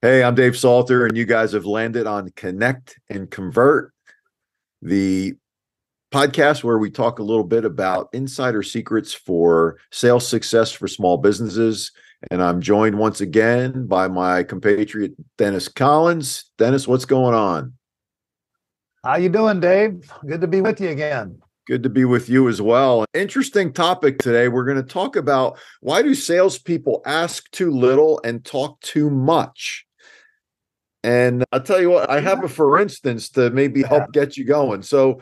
Hey, I'm Dave Salter, and you guys have landed on Connect and Convert, the podcast where we talk a little bit about insider secrets for sales success for small businesses. And I'm joined once again by my compatriot, Dennis Collins. Dennis, what's going on? How you doing, Dave? Good to be with you again. Good to be with you as well. Interesting topic today. We're going to talk about why do salespeople ask too little and talk too much? And I'll tell you what, I have a for instance to maybe help get you going. So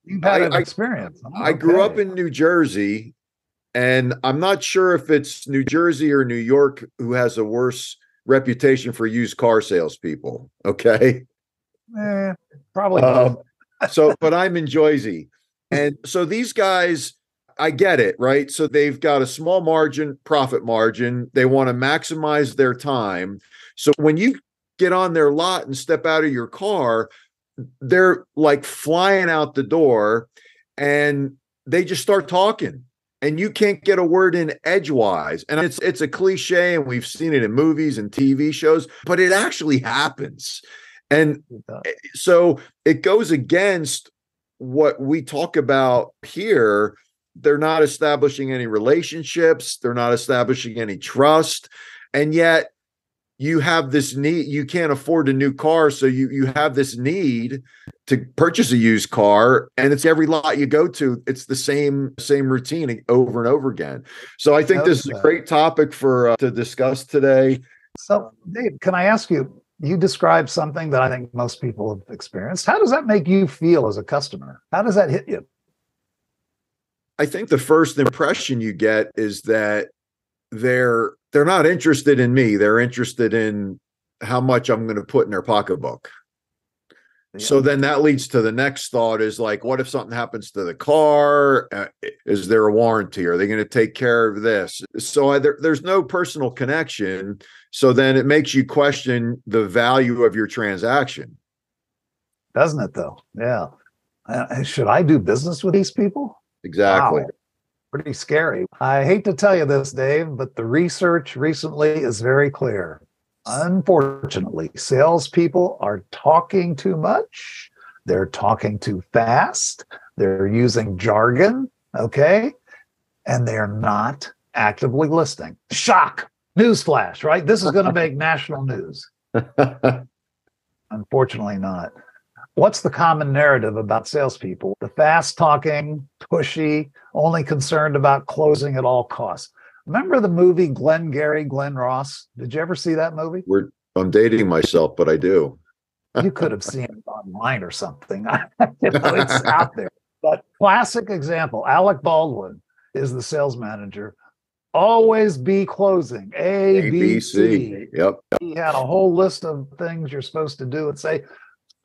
you've had an experience. I grew up in New Jersey, and I'm not sure if it's New Jersey or New York who has a worse reputation for used car salespeople. Okay. Probably. But I'm in Jersey. And so these guys, I get it, right? So they've got a small profit margin. They want to maximize their time. So when you get on their lot and step out of your car, they're like flying out the door and they just start talking and you can't get a word in edgewise. And it's a cliche, and we've seen it in movies and TV shows, but it actually happens. And so it goes against what we talk about here. They're not establishing any relationships. They're not establishing any trust. And yet you have this need, you can't afford a new car. So you have this need to purchase a used car, and it's every lot you go to. It's the same routine over and over again. So I think this is a great topic for to discuss today. So Dave, can I ask you, you described something that I think most people have experienced. How does that make you feel as a customer? How does that hit you? I think the first impression you get is that they're not interested in me. They're interested in how much I'm going to put in their pocketbook. Yeah. So then that leads to the next thought is like, what if something happens to the car? Is there a warranty? Are they going to take care of this? So there's no personal connection. So then it makes you question the value of your transaction. Doesn't it though? Yeah. Should I do business with these people? Exactly. Wow. Pretty scary. I hate to tell you this, Dave, but the research recently is very clear. Unfortunately, salespeople are talking too much. They're talking too fast. They're using jargon, okay? And they're not actively listening. Shock! Newsflash, right? This is going to make national news. Unfortunately not. What's the common narrative about salespeople? The fast talking, pushy, only concerned about closing at all costs. Remember the movie Glengarry Glen Ross? Did you ever see that movie? I'm dating myself, but I do. You could have seen it online or something. It's out there. But classic example, Alec Baldwin is the sales manager. Always be closing. A, B, C. Yep. He had a whole list of things you're supposed to do and say,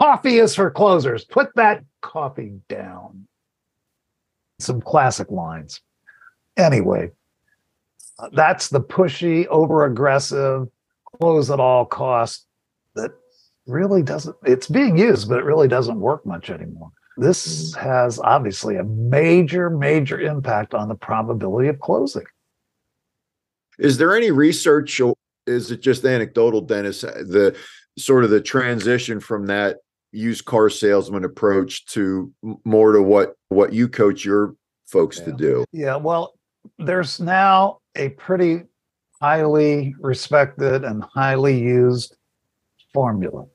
coffee is for closers. Put that coffee down. Some classic lines. Anyway, that's the pushy, over-aggressive, close at all costs that really doesn't, it's being used, but it really doesn't work much anymore. This has obviously a major, major impact on the probability of closing. Is there any research, or is it just anecdotal, Dennis, the sort of the transition from that used car salesman approach to more to what you coach your folks to do? Yeah, well, there's now a pretty highly respected and highly used formula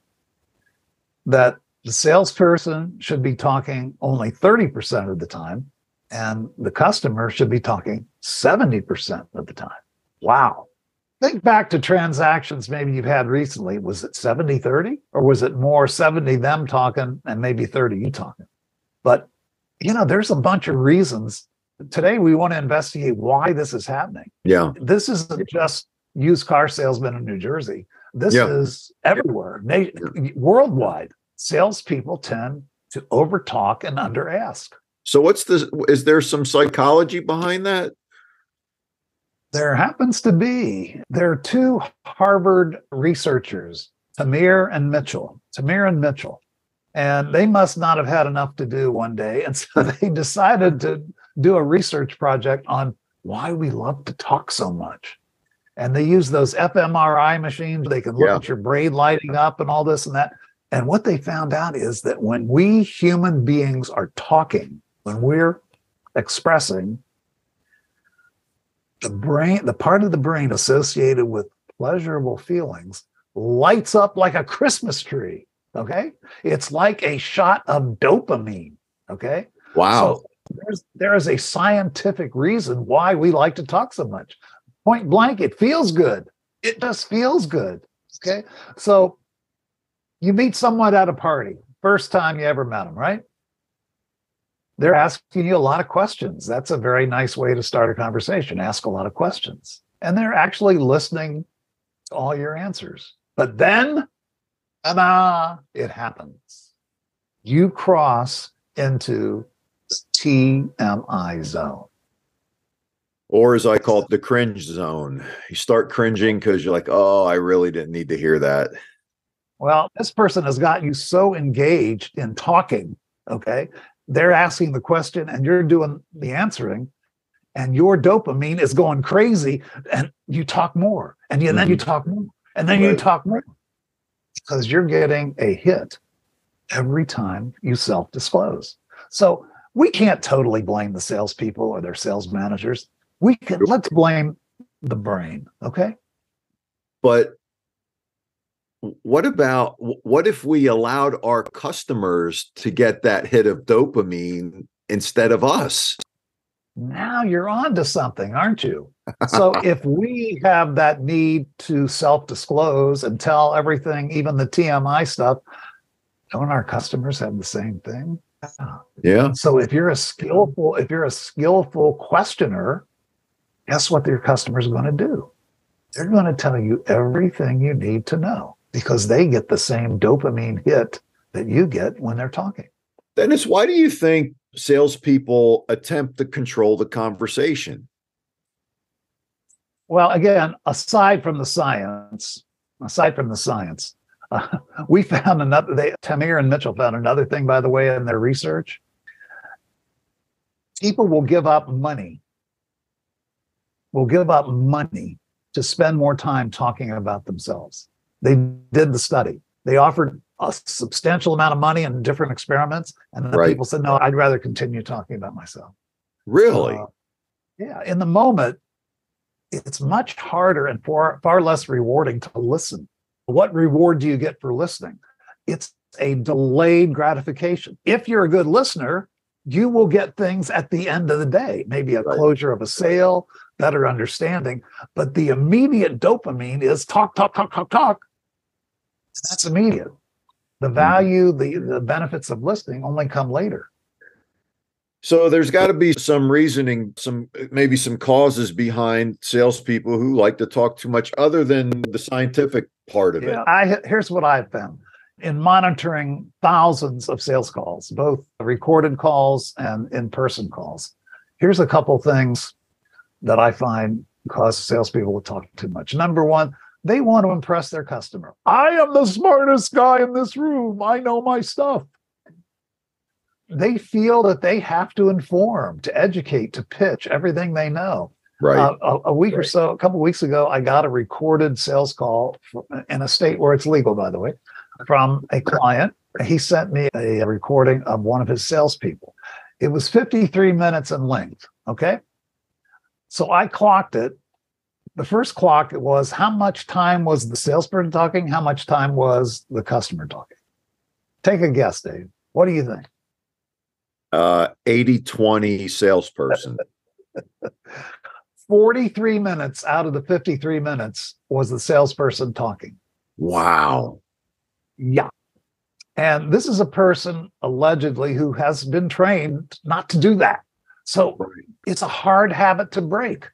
that the salesperson should be talking only 30% of the time, and the customer should be talking 70% of the time. Wow. Think back to transactions maybe you've had recently. Was it 70-30? Or was it more 70 them talking and maybe 30 you talking? But, there's a bunch of reasons. Today, we want to investigate why this is happening. Yeah. This isn't just used car salesmen in New Jersey. This is everywhere. Worldwide, salespeople tend to overtalk and underask. So is there some psychology behind that? There happens to be. There are two Harvard researchers, Tamir and Mitchell. And they must not have had enough to do one day. And so they decided to do a research project on why we love to talk so much. And they use those fMRI machines. They can look at your brain lighting up and all this and that. And what they found out is that when we human beings are talking, when we're expressing, the brain, the part of the brain associated with pleasurable feelings, lights up like a Christmas tree. Okay. It's like a shot of dopamine. Okay. Wow. So there is a scientific reason why we like to talk so much. Point blank, it feels good. It just feels good. Okay. So you meet someone at a party, first time you ever met them, right? They're asking you a lot of questions. That's a very nice way to start a conversation. Ask a lot of questions. And they're actually listening to all your answers. But then, ta-da, it happens. You cross into the TMI zone. Or as I call it, the cringe zone. You start cringing because you're like, oh, I really didn't need to hear that. Well, this person has got you so engaged in talking, okay? They're asking the question and you're doing the answering, and your dopamine is going crazy, and you talk more, and then you talk more, and then you talk more, because you're getting a hit every time you self-disclose. So we can't totally blame the salespeople or their sales managers. Let's blame the brain, okay? But what if we allowed our customers to get that hit of dopamine instead of us? Now you're on to something, aren't you? So if we have that need to self-disclose and tell everything, even the TMI stuff, don't our customers have the same thing? Yeah. So if you're a skillful questioner, guess what your customers are going to do? They're going to tell you everything you need to know, because they get the same dopamine hit that you get when they're talking. Dennis, why do you think salespeople attempt to control the conversation? Well, again, aside from the science, we found Tamir and Mitchell found another thing, by the way, in their research. People will give up money to spend more time talking about themselves. They did the study. They offered a substantial amount of money in different experiments, and then people said, no, I'd rather continue talking about myself. Really? Yeah. In the moment, it's much harder and far less rewarding to listen. What reward do you get for listening? It's a delayed gratification. If you're a good listener, you will get things at the end of the day, maybe a closure of a sale, better understanding. But the immediate dopamine is talk. That's immediate. The value, the benefits of listening only come later. So there's got to be some reasoning, maybe some causes behind salespeople who like to talk too much, other than the scientific part of it. Here's what I've found in monitoring thousands of sales calls, both recorded calls and in-person calls. Here's a couple things that I find cause salespeople to talk too much. Number one, they want to impress their customer. I am the smartest guy in this room. I know my stuff. They feel that they have to inform, to educate, to pitch everything they know. Right. A couple of weeks ago, I got a recorded sales call in a state where it's legal, by the way, from a client. He sent me a recording of one of his salespeople. It was 53 minutes in length. Okay. So I clocked it. The first clock, it was how much time was the salesperson talking? How much time was the customer talking? Take a guess, Dave. What do you think? 80-20 salesperson. 43 minutes out of the 53 minutes was the salesperson talking. Wow. Yeah. And this is a person allegedly who has been trained not to do that. So it's a hard habit to break.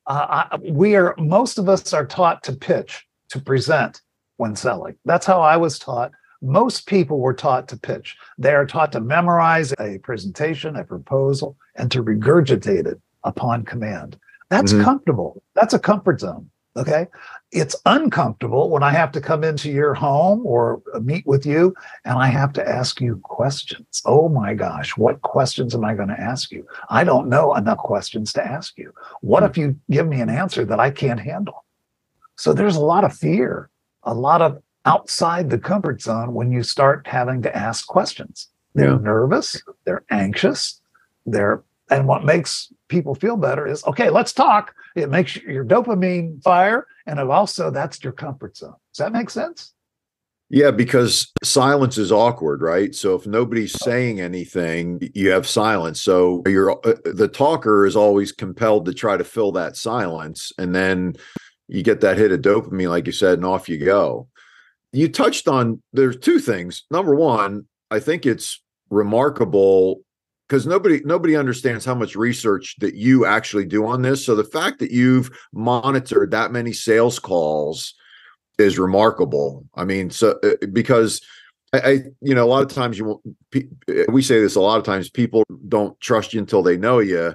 Most of us are taught to pitch, to present when selling. That's how I was taught. Most people were taught to pitch. They are taught to memorize a presentation, a proposal, and to regurgitate it upon command. That's comfortable. That's a comfort zone. Okay. It's uncomfortable when I have to come into your home or meet with you and I have to ask you questions. Oh my gosh, what questions am I going to ask you? I don't know enough questions to ask you. What if you give me an answer that I can't handle? So there's a lot of fear, a lot of outside the comfort zone when you start having to ask questions. They're nervous, they're anxious, and what makes people feel better is, okay, let's talk. It makes your dopamine fire, and that's your comfort zone. Does that make sense? Yeah, because silence is awkward, right? So if nobody's saying anything, you have silence. So the talker is always compelled to try to fill that silence, and then you get that hit of dopamine, like you said, and off you go. You touched on, there's two things. Number one, I think it's remarkable because nobody understands how much research that you actually do on this. So the fact that you've monitored that many sales calls is remarkable. I mean, so because a lot of times we say this a lot of times, people don't trust you until they know you.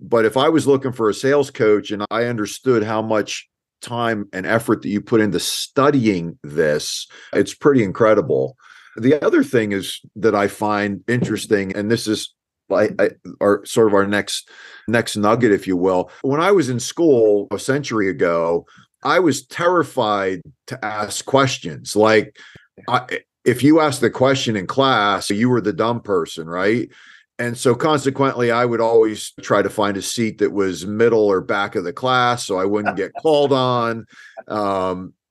But if I was looking for a sales coach and I understood how much time and effort that you put into studying this, it's pretty incredible. The other thing is that I find interesting, and this is our next nugget, if you will. When I was in school a century ago, I was terrified to ask questions. Like, if you asked the question in class, you were the dumb person, right? And so consequently, I would always try to find a seat that was middle or back of the class so I wouldn't get called on.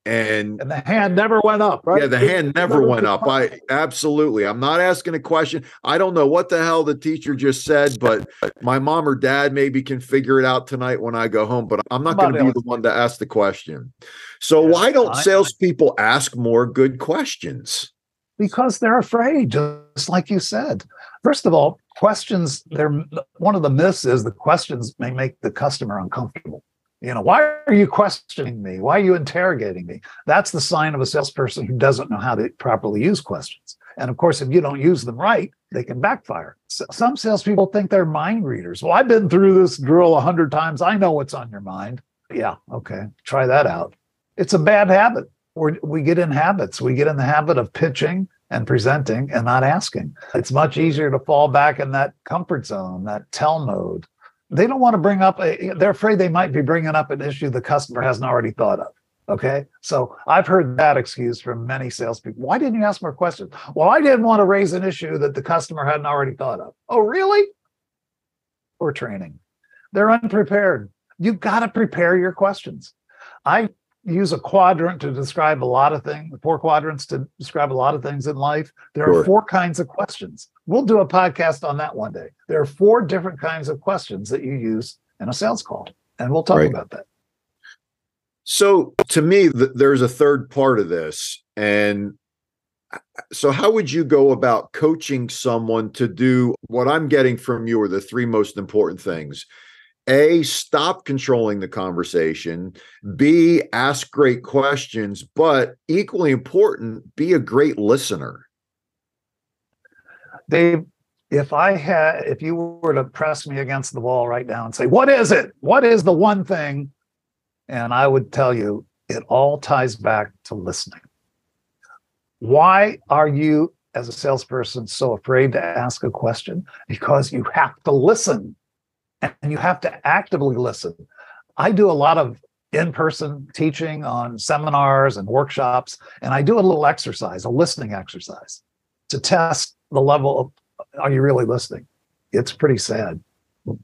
And the hand never went up, right? Yeah, the hand never went up. I'm not asking a question. I don't know what the hell the teacher just said, but my mom or dad maybe can figure it out tonight when I go home, but I'm not going to be the one to ask the question. So why don't salespeople ask more good questions? Because they're afraid, just like you said. First of all, questions, one of the myths is the questions may make the customer uncomfortable. Why are you questioning me? Why are you interrogating me? That's the sign of a salesperson who doesn't know how to properly use questions. And of course, if you don't use them right, they can backfire. So some salespeople think they're mind readers. Well, I've been through this drill 100 times. I know what's on your mind. Yeah, okay, try that out. It's a bad habit. We get in habits. We get in the habit of pitching and presenting and not asking. It's much easier to fall back in that comfort zone, that tell mode. They don't want to bring up, they're afraid they might be bringing up an issue the customer hasn't already thought of. Okay. So I've heard that excuse from many salespeople. Why didn't you ask more questions? Well, I didn't want to raise an issue that the customer hadn't already thought of. Oh, really? Poor training. They're unprepared. You've got to prepare your questions. I use a quadrant to describe a lot of things, 4 quadrants to describe a lot of things in life. There are 4 kinds of questions. We'll do a podcast on that one day. There are 4 different kinds of questions that you use in a sales call, and we'll talk about that. So to me, there's a third part of this. And so how would you go about coaching someone to do what I'm getting from you are the 3 most important things? A, stop controlling the conversation. B, ask great questions, but equally important, be a great listener. Dave, if you were to press me against the wall right now and say, what is it? What is the one thing? And I would tell you, it all ties back to listening. Why are you, as a salesperson, so afraid to ask a question? Because you have to listen. And you have to actively listen. I do a lot of in-person teaching on seminars and workshops, and I do a little exercise, a listening exercise, to test the level of, are you really listening? It's pretty sad.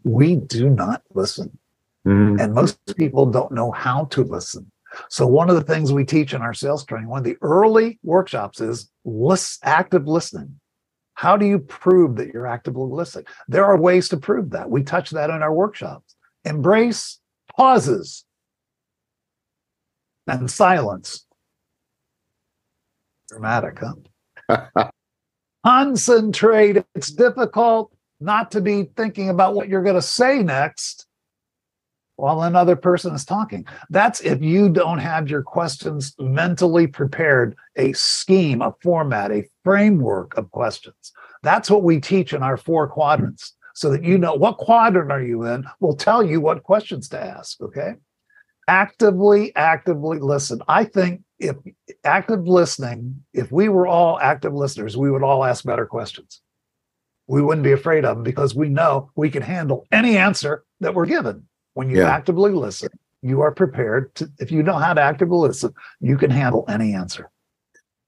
We do not listen. Mm-hmm. And most people don't know how to listen. So one of the things we teach in our sales training, one of the early workshops is active listening. How do you prove that you're actively listening? There are ways to prove that. We touch that in our workshops. Embrace pauses and silence. Dramatic, huh? Concentrate. It's difficult not to be thinking about what you're going to say next while another person is talking. That's if you don't have your questions mentally prepared, a scheme, a format, a framework of questions. That's what we teach in our 4 quadrants, so that you know what quadrant are you in. We'll tell you what questions to ask, okay? Actively listen. I think if we were all active listeners, we would all ask better questions. We wouldn't be afraid of them because we know we can handle any answer that we're given. When you actively listen, you are prepared to, if you know how to actively listen, you can handle any answer.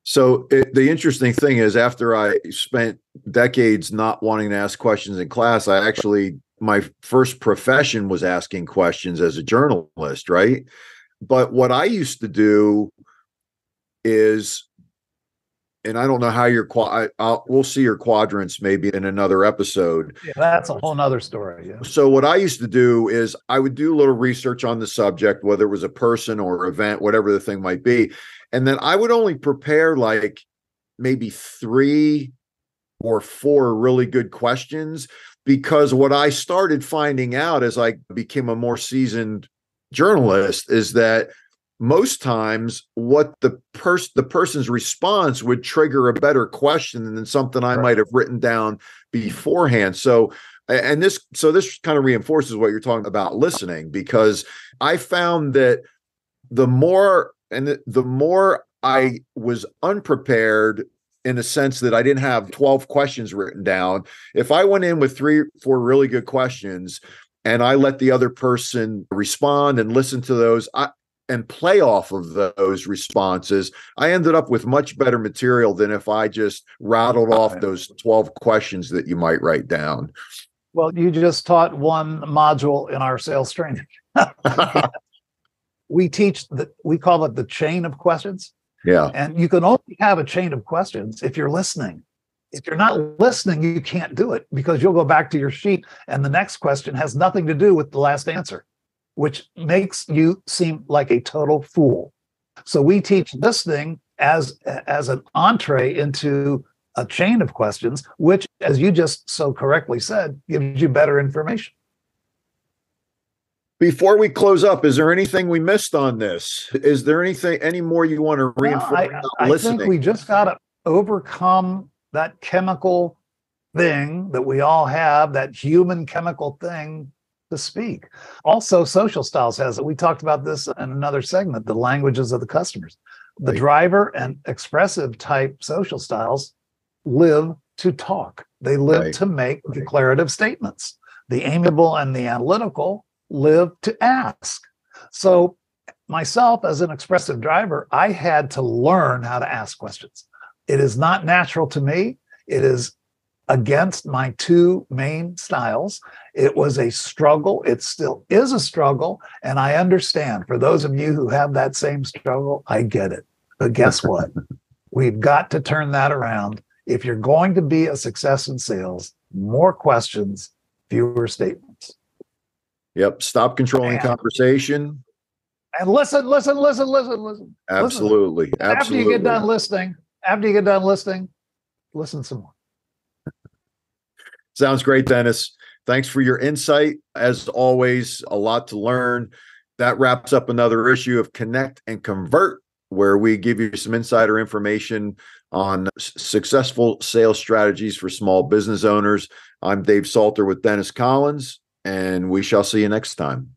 So the interesting thing is, after I spent decades not wanting to ask questions in class, my first profession was asking questions as a journalist, right? But what I used to do is, and I don't know how we'll see your quadrants maybe in another episode. Yeah, that's a whole nother story. Yeah. So what I used to do is I would do a little research on the subject, whether it was a person or event, whatever the thing might be. And then I would only prepare like maybe 3 or 4 really good questions, because what I started finding out as I became a more seasoned journalist is that most times what the person's response would trigger a better question than something I might have written down beforehand. So this kind of reinforces what you're talking about listening, because I found that the more I was unprepared, in a sense that I didn't have 12 questions written down, if I went in with 3 or 4 really good questions and I let the other person respond and listen to those and play off of those responses, I ended up with much better material than if I just rattled off those 12 questions that you might write down. Well, you just taught one module in our sales training. We call it the chain of questions. Yeah. And you can only have a chain of questions if you're listening. If you're not listening, you can't do it, because you'll go back to your sheet and the next question has nothing to do with the last answer, which makes you seem like a total fool. So we teach listening as an entree into a chain of questions, which, as you just so correctly said, gives you better information. Before we close up, is there anything we missed on this? Is there any more you want to reinforce about listening? I think we just got to overcome that chemical thing that we all have, that human chemical thing to speak. Also, social styles has it. We talked about this in another segment, the languages of the customers. The driver and expressive type social styles live to talk. They live to make declarative statements. The amiable and the analytical live to ask. So myself, as an expressive driver, I had to learn how to ask questions. It is not natural to me. It is against my 2 main styles. It was a struggle. It still is a struggle. And I understand, for those of you who have that same struggle, I get it. But guess what? We've got to turn that around. If you're going to be a success in sales, more questions, fewer statements. Yep. Stop controlling conversation. And listen. Absolutely. Listen. After you get done listening, listen some more. Sounds great, Dennis. Thanks for your insight. As always, a lot to learn. That wraps up another issue of Connect and Convert, where we give you some insider information on successful sales strategies for small business owners. I'm Dave Salter with Dennis Collins, and we shall see you next time.